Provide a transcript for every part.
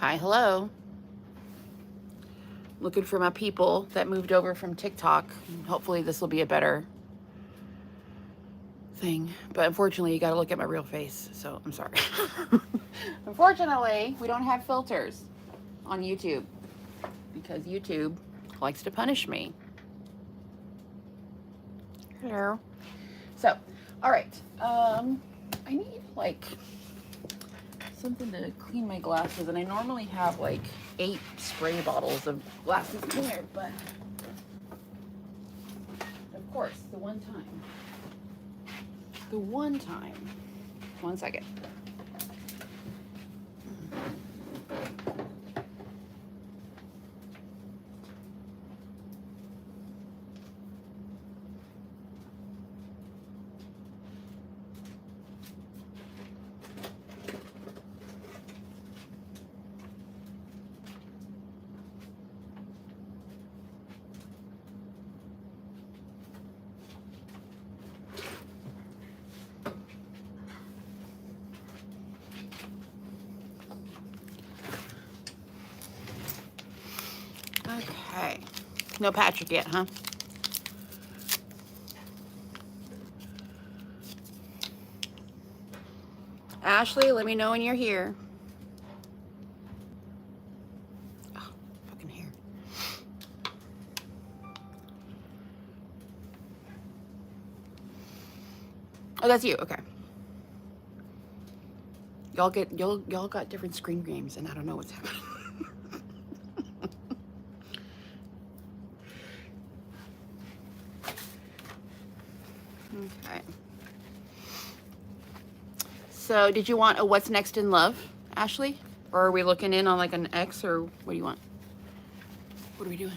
Hi, hello. Looking for my people that moved over from TikTok. Hopefully this will be a better thing. But unfortunately, you got to look at my real face. So I'm sorry. Unfortunately, we don't have filters on YouTube because YouTube likes to punish me. Hello. So, all right. I need like something to clean my glasses, and I normally have like 8 spray bottles of glasses cleaner, but of course, the one time. One second. Okay. No Patrick yet, huh? Ashley, let me know when you're here. Oh, fucking hair. Oh, that's you. Okay. Y'all got different screen games, and I don't know what's happening. Okay. So, did you want a what's next in love, Ashley? Or are we looking in on like an X, or what do you want? What are we doing?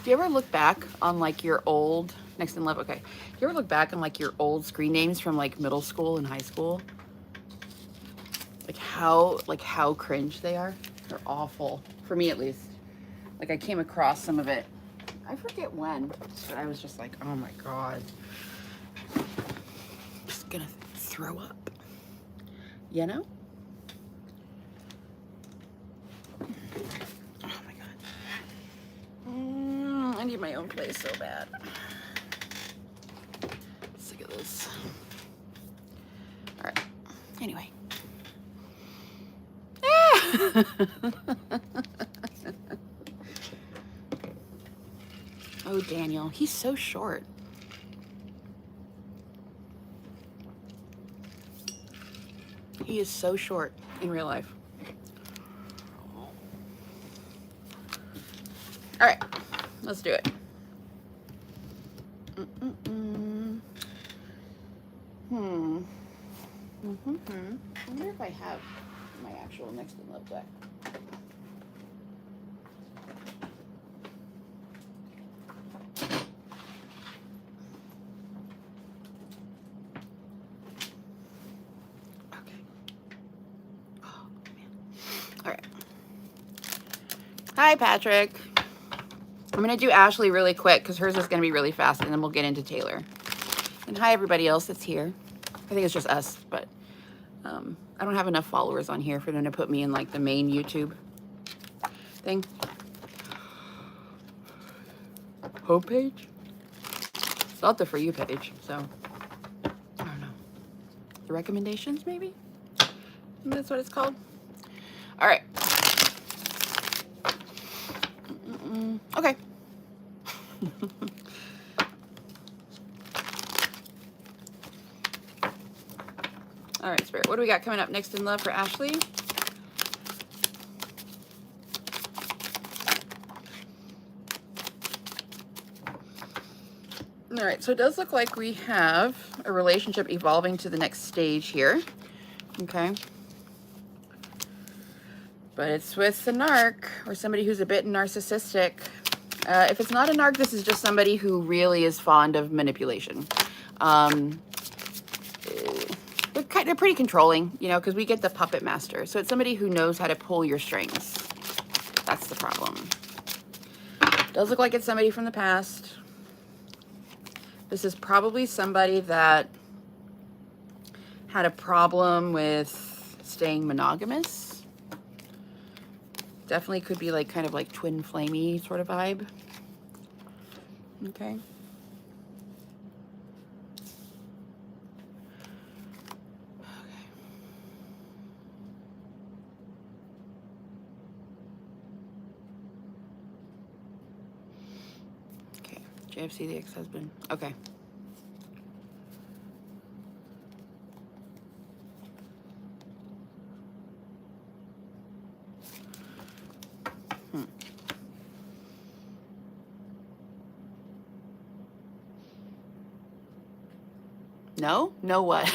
Do you ever look back on like your old next in love? Okay. Do you ever look back on like your old screen names from like middle school and high school? Like how cringe they are? They're awful. For me at least. Like I came across some of it. I forget when, but I was just like, oh my God. I'm just gonna throw up. You know? Oh my God. I need my own place so bad. Sick of this. All right. Anyway. Oh, Daniel. He's so short. He is so short in real life. All right. Let's do it. I wonder if I have my actual next in love deck. Okay. Oh, man. All right. Hi, Patrick. I'm going to do Ashley really quick because hers is going to be really fast, and then we'll get into Taylor. And hi, everybody else that's here. I think it's just us, but I don't have enough followers on here for them to put me in like the main YouTube thing. Homepage? It's not the For You page, so I don't know. The recommendations, maybe? Maybe that's what it's called. All right. Okay. All right, Spirit. What do we got coming up next in love for Ashley? All right, so it does look like we have a relationship evolving to the next stage here. Okay. But it's with a narc or somebody who's a bit narcissistic. If it's not a narc, this is just somebody who really is fond of manipulation. They're pretty controlling, you know, because we get the puppet master. So it's somebody who knows how to pull your strings. That's the problem. Does look like it's somebody from the past. This is probably somebody that had a problem with staying monogamous. Definitely could be like kind of like twin flamey sort of vibe. Okay. Okay. JFC, the ex-husband. Okay. No? No what?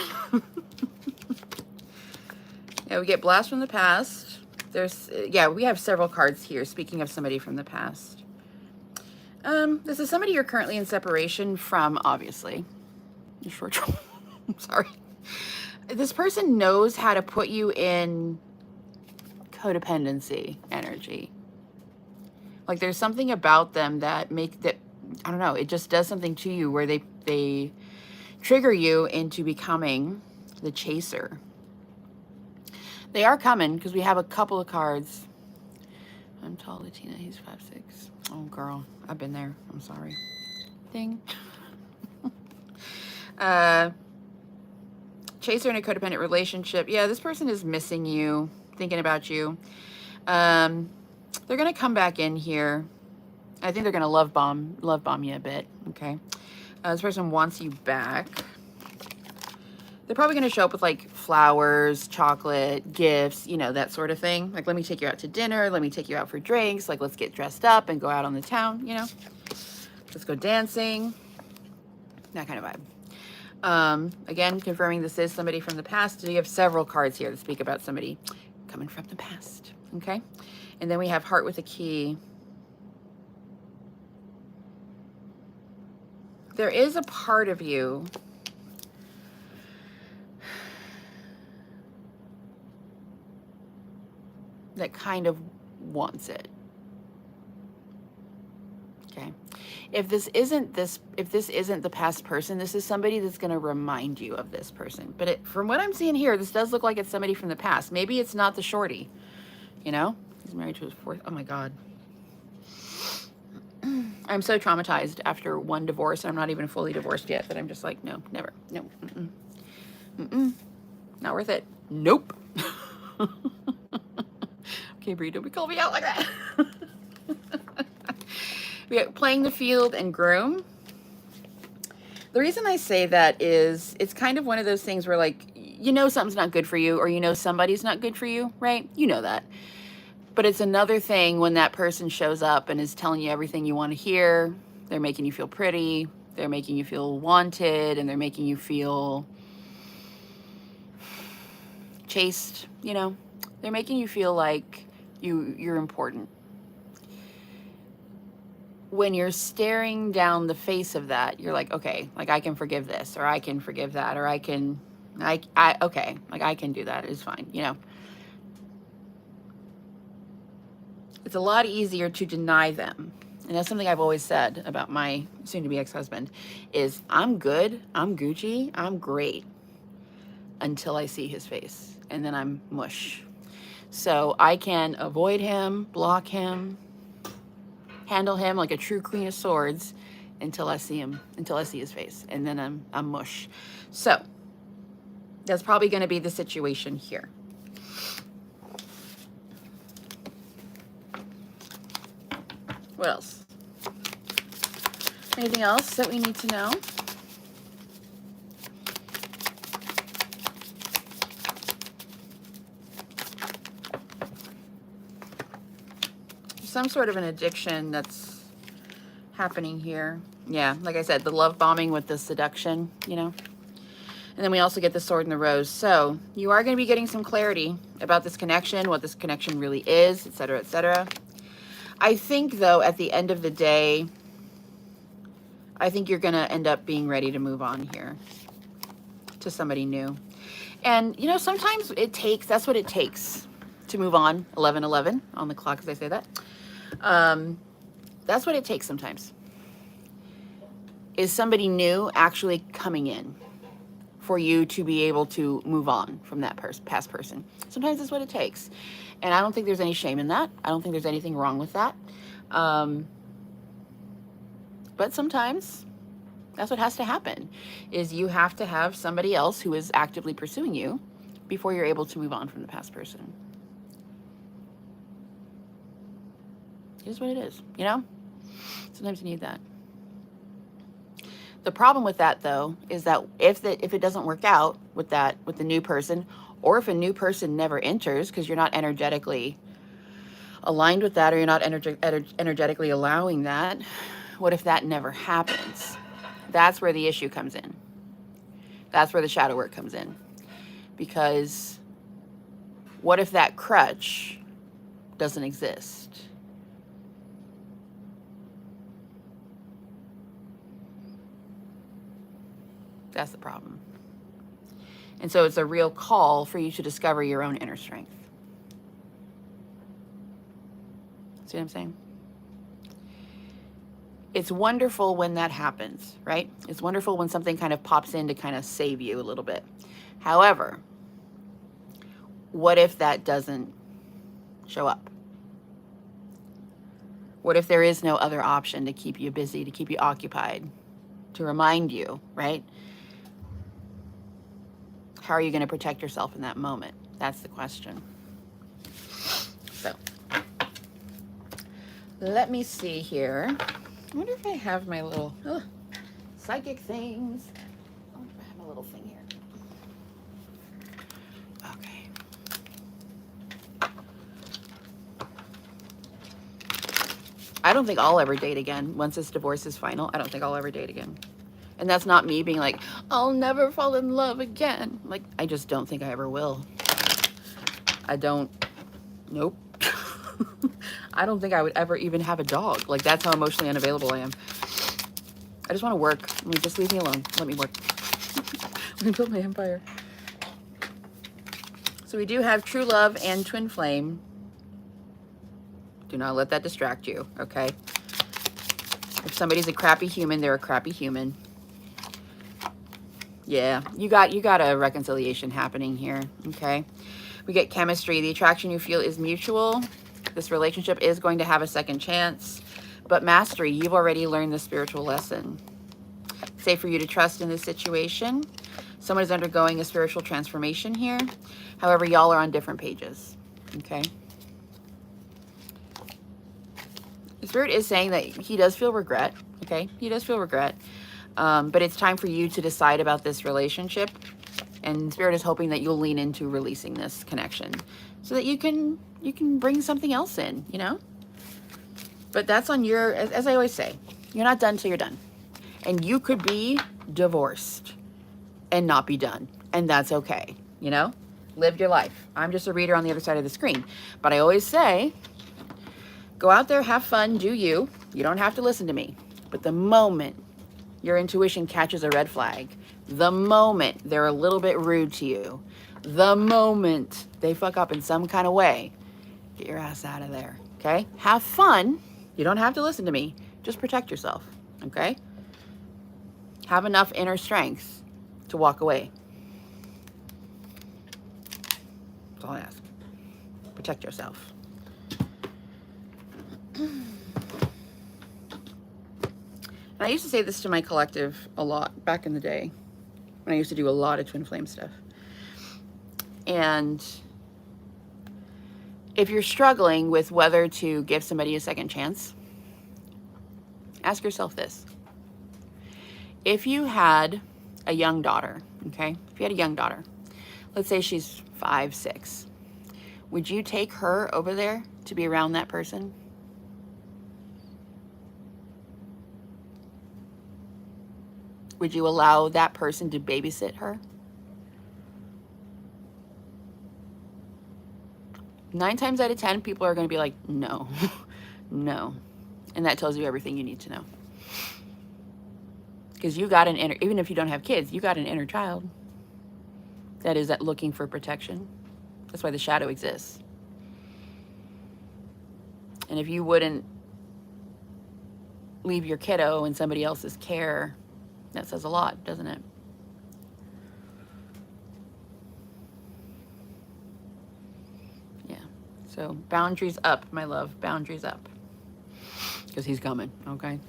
Yeah, we get blast from the past. There's, yeah, we have several cards here. Speaking of somebody from the past. This is somebody you're currently in separation from, obviously. Short term. I'm sorry. This person knows how to put you in codependency energy. Like there's something about them that I don't know, it just does something to you where they trigger you into becoming the chaser. They are coming because we have a couple of cards. I'm tall, Latina, he's 5'6". Oh girl, I've been there. I'm sorry. Thing. Chaser in a codependent relationship. Yeah, this person is missing you, thinking about you. They're gonna come back in here. I think they're gonna love bomb you a bit. Okay. This person wants you back. They're probably gonna show up with like flowers, chocolate, gifts, you know, that sort of thing. Like, let me take you out to dinner. Let me take you out for drinks. Like, let's get dressed up and go out on the town, you know. Let's go dancing. That kind of vibe. Again, confirming this is somebody from the past. So you have several cards here that speak about somebody coming from the past. Okay. And then we have heart with a key. There is a part of you that kind of wants it. Okay. If this isn't the past person, this is somebody that's going to remind you of this person. But from what I'm seeing here, this does look like it's somebody from the past. Maybe it's not the shorty, you know? He's married to his fourth. Oh my God. I'm so traumatized after one divorce. I'm not even fully divorced yet, but I'm just like, no, never. No. Mm-mm. Mm-mm. Not worth it. Nope. Okay, Bree, don't be calling me out like that. We are playing the field and groom. The reason I say that is it's kind of one of those things where, like, you know something's not good for you, or you know somebody's not good for you, right? You know that. But it's another thing when that person shows up and is telling you everything you want to hear. They're making you feel pretty. They're making you feel wanted, and they're making you feel chased, you know? They're making you feel like you're important. When you're staring down the face of that, you're like, okay, like I can forgive this, or I can forgive that, or okay, like I can do that. It's fine, you know? It's a lot easier to deny them. And that's something I've always said about my soon-to-be ex-husband is I'm good, I'm Gucci, I'm great until I see his face, and then I'm mush. So I can avoid him, block him, handle him like a true queen of swords until I see him, until I see his face, and then I'm mush. So that's probably going to be the situation here. What else? Anything else that we need to know? Some sort of an addiction that's happening here. Yeah, like I said, the love bombing with the seduction, you know. And then we also get the sword and the rose. So you are going to be getting some clarity about this connection, what this connection really is, etc., etc. I think, though, at the end of the day, I think you're going to end up being ready to move on here to somebody new. And, you know, sometimes that's what it takes to move on. 11:11 on the clock as I say that. That's what it takes sometimes. is somebody new actually coming in for you to be able to move on from that past person. Sometimes that's what it takes. And I don't think there's any shame in that. I don't think there's anything wrong with that. But sometimes that's what has to happen, is you have to have somebody else who is actively pursuing you before you're able to move on from the past person. It is what it is, you know? Sometimes you need that. The problem with that, though, is that if it doesn't work out with the new person, or if a new person never enters because you're not energetically aligned with that, or you're not energetically allowing that, what if that never happens? That's where the issue comes in. That's where the shadow work comes in. Because what if that crutch doesn't exist? That's the problem. And so it's a real call for you to discover your own inner strength. See what I'm saying? It's wonderful when that happens, right? It's wonderful when something kind of pops in to kind of save you a little bit. However, what if that doesn't show up? What if there is no other option to keep you busy, to keep you occupied, to remind you, right? How are you going to protect yourself in that moment? That's the question. So, let me see here. I wonder if I have my little psychic things. I wonder if I have a little thing here. Okay. I don't think I'll ever date again. Once this divorce is final, I don't think I'll ever date again. And that's not me being like, I'll never fall in love again. Like, I just don't think I ever will. I don't, nope. I don't think I would ever even have a dog. Like, that's how emotionally unavailable I am. I just want to work. I mean, just leave me alone. Let me work. Let me build my empire. So we do have true love and twin flame. Do not let that distract you, okay? If somebody's a crappy human, they're a crappy human. Yeah, you got a reconciliation happening here, okay? We get chemistry. The attraction you feel is mutual. This relationship is going to have a second chance. But mastery, you've already learned the spiritual lesson. Safe for you to trust in this situation. Someone is undergoing a spiritual transformation here. However, y'all are on different pages, okay? The Spirit is saying that he does feel regret, okay? He does feel regret. But it's time for you to decide about this relationship. And Spirit is hoping that you'll lean into releasing this connection so that you can bring something else in, you know? But that's on your, as I always say, you're not done till you're done. And you could be divorced and not be done. And that's okay, you know? Live your life. I'm just a reader on the other side of the screen. But I always say, go out there, have fun, do you. You don't have to listen to me. But the moment your intuition catches a red flag, the moment they're a little bit rude to you, the moment they fuck up in some kind of way, get your ass out of there, okay? Have fun. You don't have to listen to me. Just protect yourself, okay? Have enough inner strength to walk away. That's all I ask. Protect yourself. I used to say this to my collective a lot back in the day when I used to do a lot of twin flame stuff. And if you're struggling with whether to give somebody a second chance, ask yourself this. If you had a young daughter, okay? If you had a young daughter, let's say she's 5, 6, would you take her over there to be around that person? Would you allow that person to babysit her? 9 times out of 10, people are going to be like, no, no. And that tells you everything you need to know. Because you got an inner, even if you don't have kids, you got an inner child that is looking for protection. That's why the shadow exists. And if you wouldn't leave your kiddo in somebody else's care That says a lot, doesn't it? Yeah. So boundaries up, my love. Boundaries up. Because he's coming, okay?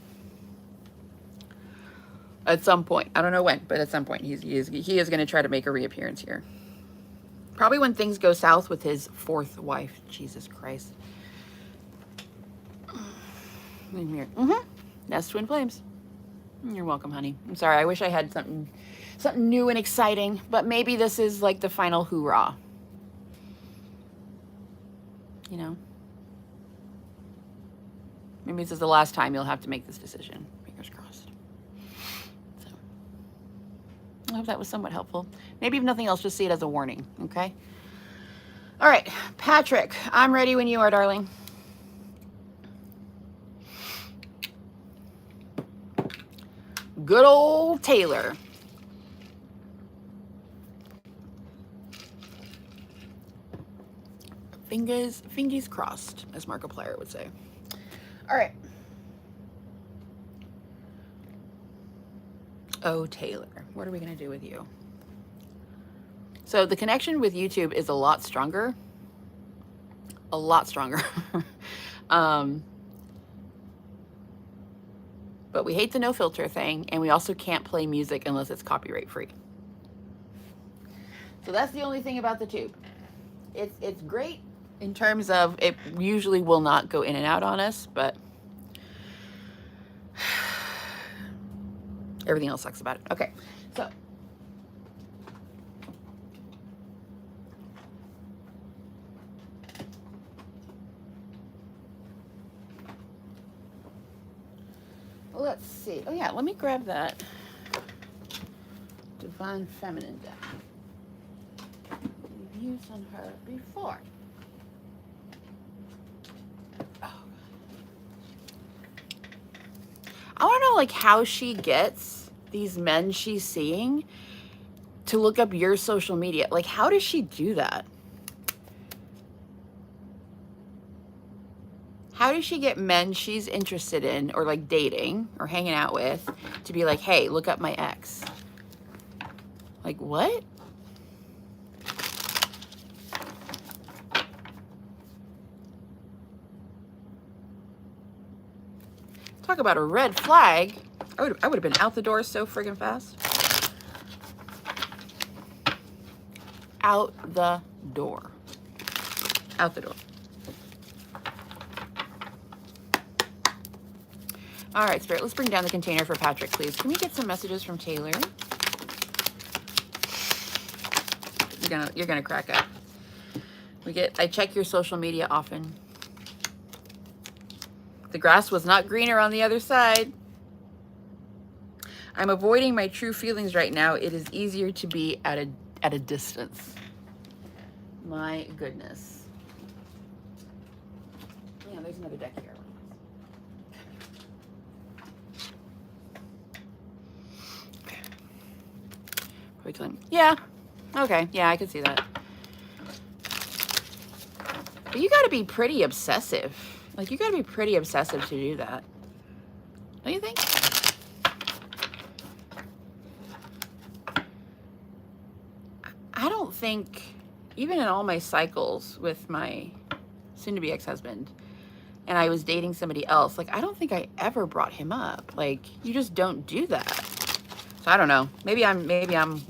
At some point. I don't know when, but at some point he is going to try to make a reappearance here. Probably when things go south with his fourth wife. Jesus Christ. In here. That's Twin Flames. You're welcome, honey. I'm sorry. I wish I had something new and exciting, but maybe this is like the final hoorah. You know? Maybe this is the last time you'll have to make this decision. Fingers crossed. So, I hope that was somewhat helpful. Maybe if nothing else, just see it as a warning, okay? All right, Patrick, I'm ready when you are, darling. Good old Taylor. Fingers crossed, as Markiplier would say. All right. Oh, Taylor, what are we going to do with you? So the connection with YouTube is a lot stronger. A lot stronger. But we hate the no filter thing, and we also can't play music unless it's copyright free. So that's the only thing about the tube. It's great in terms of it usually will not go in and out on us, but everything else sucks about it. Okay, so let's see. Oh yeah, let me grab that Divine Feminine deck. We've used on her before. Oh. I want to know like how she gets these men she's seeing to look up your social media. Like, how does she do that? How does she get men she's interested in or like dating or hanging out with to be like, hey, look up my ex? Like, what? Talk about a red flag. I would have been out the door so friggin' fast. Out the door. Out the door. All right, Spirit, let's bring down the container for Patrick, please. Can we get some messages from Taylor? You're gonna crack up. I check your social media often. The grass was not greener on the other side. I'm avoiding my true feelings right now. It is easier to be at a distance. My goodness. Yeah, there's another deck here. Yeah. Okay. Yeah, I can see that. But you got to be pretty obsessive. Like, you got to be pretty obsessive to do that. Don't you think? I don't think, even in all my cycles with my soon-to-be ex-husband, and I was dating somebody else, like, I don't think I ever brought him up. Like, you just don't do that. So I don't know. Maybe I'm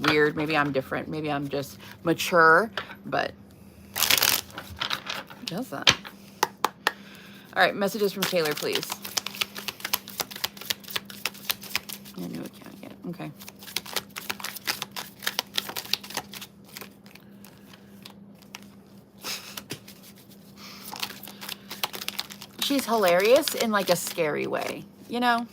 weird. Maybe I'm different. Maybe I'm just mature. But who does that? All right, messages from Taylor, please. Yeah, new account yet. Okay. She's hilarious in like a scary way, you know?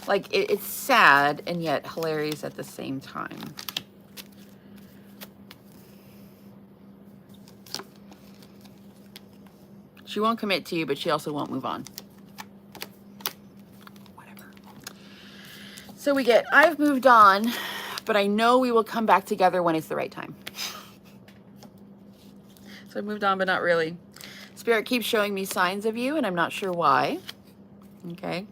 Like, it's sad and yet hilarious at the same time. She won't commit to you, but she also won't move on. Whatever. So we get, I've moved on, but I know we will come back together when it's the right time. So I've moved on, but not really. Spirit keeps showing me signs of you, and I'm not sure why. Okay?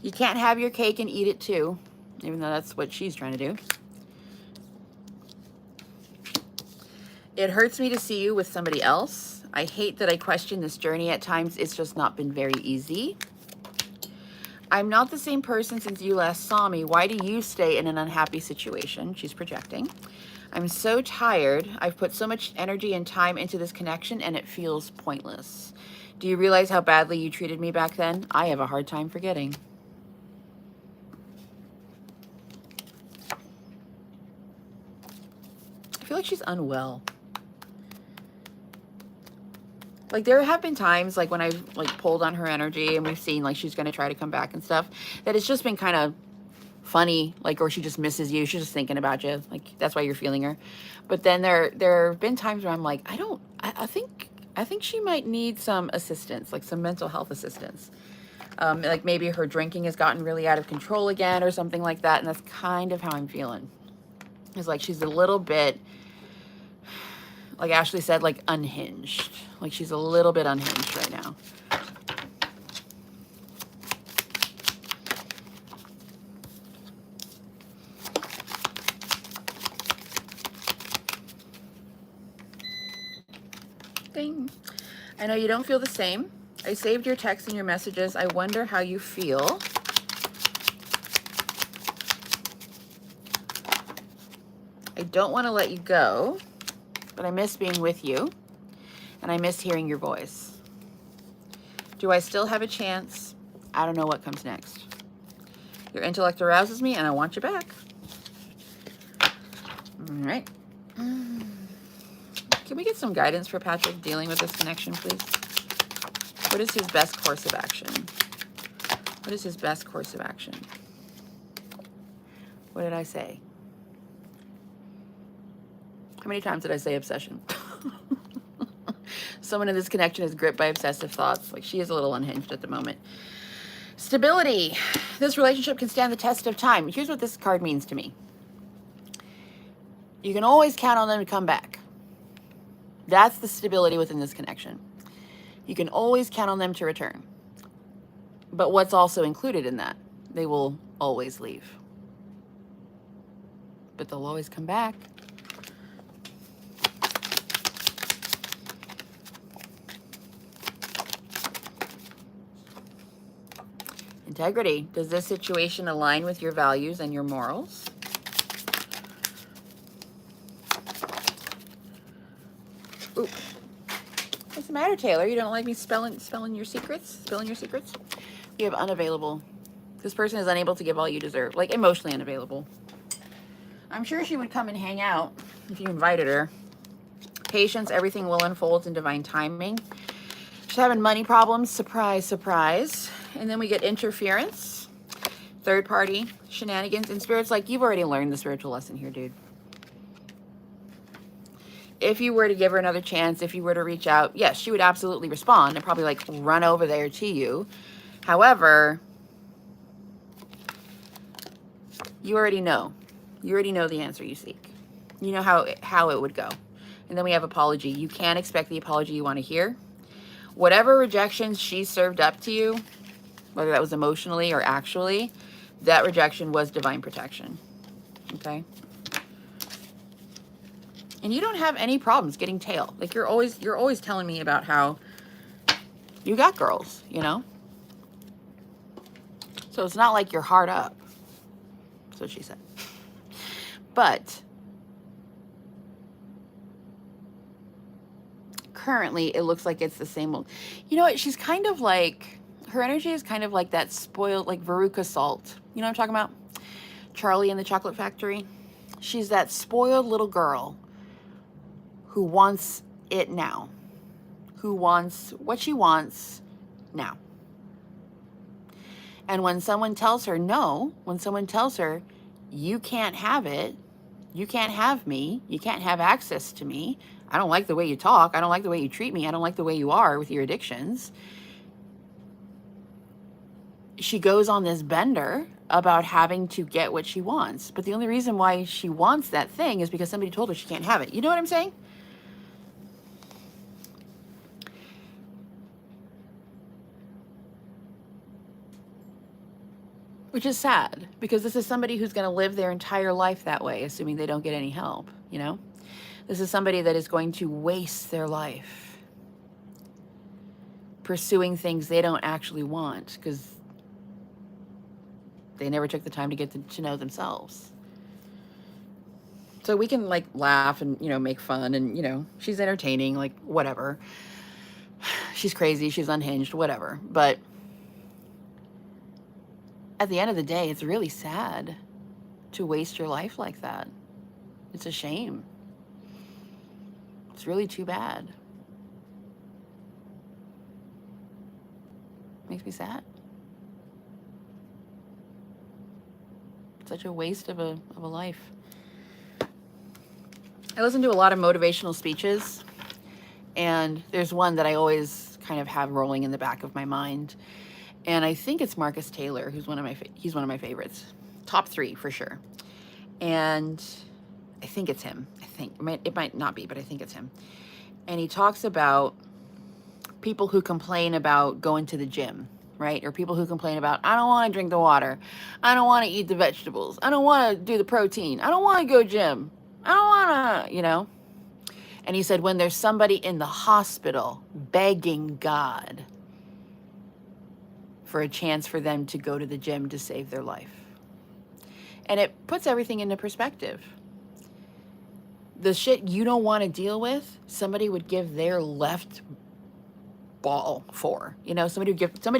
You can't have your cake and eat it too, even though that's what she's trying to do. It hurts me to see you with somebody else. I hate that I question this journey at times. It's just not been very easy. I'm not the same person since you last saw me. Why do you stay in an unhappy situation? She's projecting. I'm so tired. I've put so much energy and time into this connection and it feels pointless. Do you realize how badly you treated me back then? I have a hard time forgetting. I feel like she's unwell. Like there have been times like when I've like pulled on her energy and we've seen like she's going to try to come back and stuff, that it's just been kind of funny, like, or she just misses you. She's just thinking about you. Like that's why you're feeling her. But then there have been times where I'm like, I think she might need some assistance, like some mental health assistance. Like maybe her drinking has gotten really out of control again or something like that. And that's kind of how I'm feeling. It's like she's a little bit, like Ashley said, like unhinged. Like she's a little bit unhinged right now. Ding. I know you don't feel the same. I saved your texts and your messages. I wonder how you feel. I don't want to let you go, but I miss being with you, and I miss hearing your voice. Do I still have a chance? I don't know what comes next. Your intellect arouses me, and I want you back. All right. Can we get some guidance for Patrick dealing with this connection, please? What is his best course of action? What is his best course of action? What did I say? How many times did I say obsession? Someone in this connection is gripped by obsessive thoughts. Like she is a little unhinged at the moment. Stability. This relationship can stand the test of time. Here's what this card means to me. You can always count on them to come back. That's the stability within this connection. You can always count on them to return. But what's also included in that? They will always leave. But they'll always come back. Integrity. Does this situation align with your values and your morals? Ooh. What's the matter, Taylor? You don't like me spilling your secrets? Spilling your secrets? You have unavailable. This person is unable to give all you deserve. Like emotionally unavailable. I'm sure she would come and hang out if you invited her. Patience. Everything will unfold in divine timing. She's having money problems. Surprise, surprise. And then we get interference. Third party shenanigans. And Spirit's like, you've already learned the spiritual lesson here, dude. If you were to give her another chance, if you were to reach out, yes, she would absolutely respond and probably like run over there to you. However, you already know. You already know the answer you seek. You know how it would go. And then we have apology. You can't expect the apology you want to hear. Whatever rejections she served up to you, whether that was emotionally or actually, that rejection was divine protection. Okay? And you don't have any problems getting tail. Like you're always telling me about how you got girls, you know? So it's not like you're hard up. That's what she said. But currently it looks like it's the same old. You know what? She's kind of like, her energy is kind of like that spoiled, like Veruca Salt. You know what I'm talking about? Charlie in the Chocolate Factory. She's that spoiled little girl who wants it now, who wants what she wants now. And when someone tells her no, when someone tells her, you can't have it, you can't have me, you can't have access to me, I don't like the way you talk, I don't like the way you treat me, I don't like the way you are with your addictions, she goes on this bender about having to get what she wants. But the only reason why she wants that thing is because somebody told her she can't have it. You know what I'm saying? which is sad because this is somebody who's going to live their entire life that way, assuming they don't get any help, you know? This is somebody that is going to waste their life pursuing things they don't actually want because they never took the time to get to know themselves. So we can like laugh and, you know, make fun and, you know, she's entertaining, like whatever. She's crazy, she's unhinged, whatever. But at the end of the day, it's really sad to waste your life like that. It's a shame. It's really too bad. Makes me sad. Such a waste of a life. I listen to a lot of motivational speeches, and there's one that I always kind of have rolling in the back of my mind. And I think it's Marcus Taylor, who's he's one of my favorites. Top 3 for sure. And I think it's him. It might not be, but I think it's him. And he talks about people who complain about going to the gym, right? Or people who complain about, I don't want to drink the water. I don't want to eat the vegetables. I don't want to do the protein. I don't want to go gym. I don't want to, you know. And he said, when there's somebody in the hospital begging God for a chance for them to go to the gym to save their life. And it puts everything into perspective. The shit you don't want to deal with, somebody would give their left ball for. You know, somebody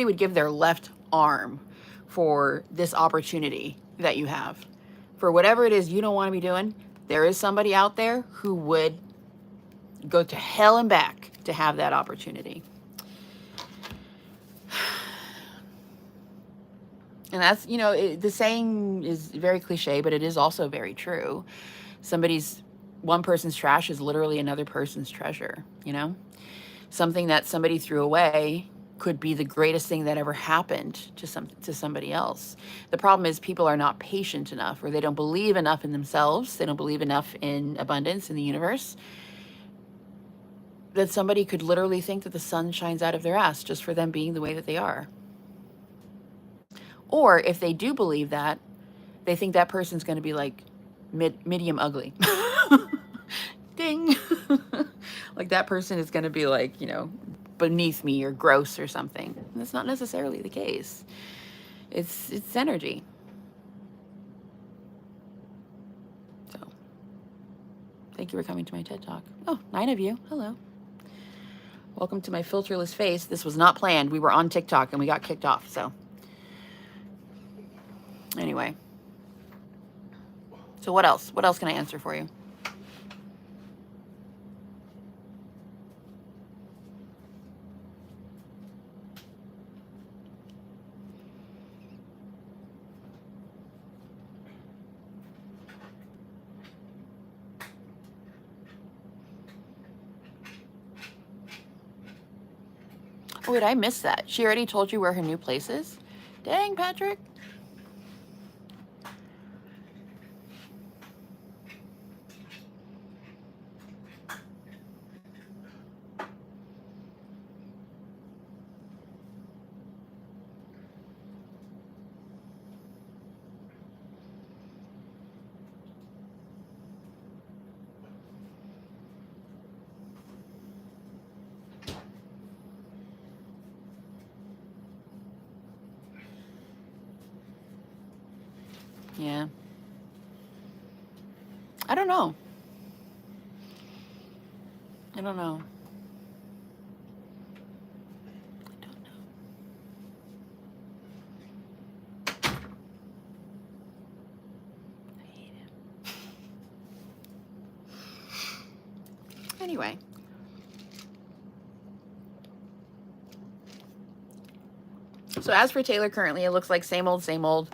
would give their left arm for this opportunity that you have. For whatever it is you don't want to be doing, there is somebody out there who would go to hell and back to have that opportunity. And that's, you know, the saying is very cliche, but it is also very true. One person's trash is literally another person's treasure, you know? Something that somebody threw away could be the greatest thing that ever happened to somebody else. The problem is people are not patient enough, or they don't believe enough in themselves. They don't believe enough in abundance in the universe, that somebody could literally think that the sun shines out of their ass just for them being the way that they are. Or if they do believe that, they think that person's going to be like medium ugly. Ding. Like that person is going to be like, you know, beneath me or gross or something. And that's not necessarily the case. It's energy. So, thank you for coming to my TED Talk. Oh, 9 of you. Hello. Welcome to my filterless face. This was not planned. We were on TikTok and we got kicked off, so. Anyway. So what else? What else can I answer for you? Oh, wait, I missed that. She already told you where her new place is? Dang, Patrick. Yeah. I don't know. I don't know. I hate it. Anyway. So as for Taylor currently, it looks like same old, same old.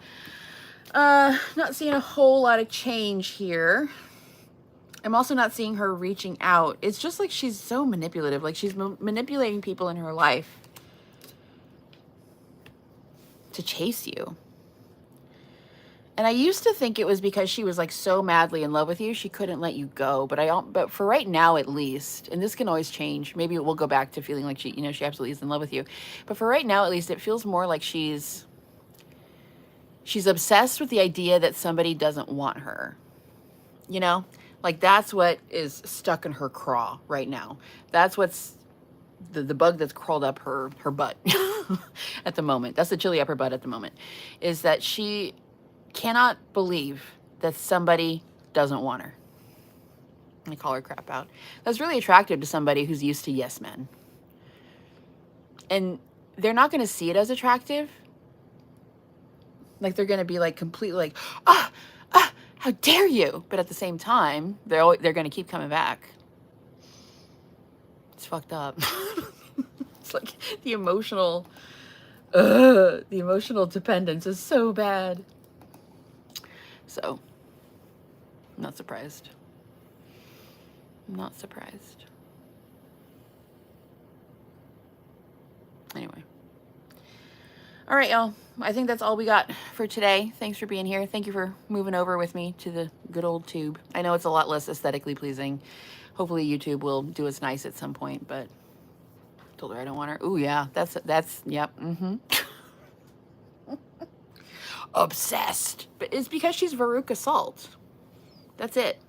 Not seeing a whole lot of change here. I'm also not seeing her reaching out. It's just like she's so manipulative. Like she's manipulating people in her life to chase you. And I used to think it was because she was like so madly in love with you, she couldn't let you go. But for right now, at least, and this can always change. Maybe it will go back to feeling like she absolutely is in love with you. But for right now, at least, it feels more like she's She's obsessed with the idea that somebody doesn't want her. You know, like that's what is stuck in her craw right now. That's what's the bug that's crawled up her butt at the moment. That's the chili up her butt at the moment, is that she cannot believe that somebody doesn't want her. I call her crap out. That's really attractive to somebody who's used to yes men. And they're not going to see it as attractive. Like they're going to be like completely like, how dare you? But at the same time, they're going to keep coming back. It's fucked up. It's like the emotional dependence is so bad. So, I'm not surprised. I'm not surprised. Anyway. All right, y'all. I think that's all we got for today. Thanks for being here. Thank you for moving over with me to the good old tube. I know it's a lot less aesthetically pleasing. Hopefully YouTube will do us nice at some point, but I told her I don't want her. Ooh, yeah. That's yep. Obsessed. But it's because she's Veruca Salt. That's it.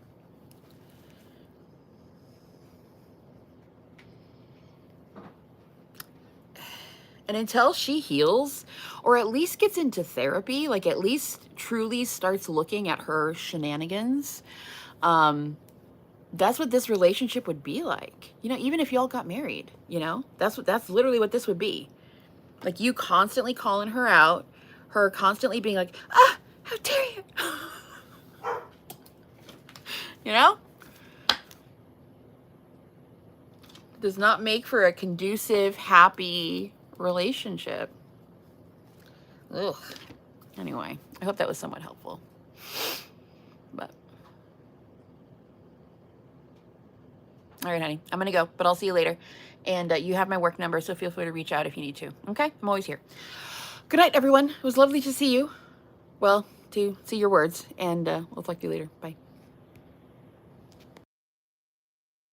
And until she heals, or at least gets into therapy, like at least truly starts looking at her shenanigans, that's what this relationship would be like. You know, even if y'all got married, you know, that's literally what this would be. Like you constantly calling her out, her constantly being like, how dare you? You know? Does not make for a conducive, happy relationship. Ugh. Anyway, I hope that was somewhat helpful. But all right, honey, I'm gonna go, but I'll see you later. And you have my work number, so feel free to reach out if you need to. Okay, I'm always here. Good night, everyone. It was lovely to see you. Well, to see your words, and we'll talk to you later. Bye.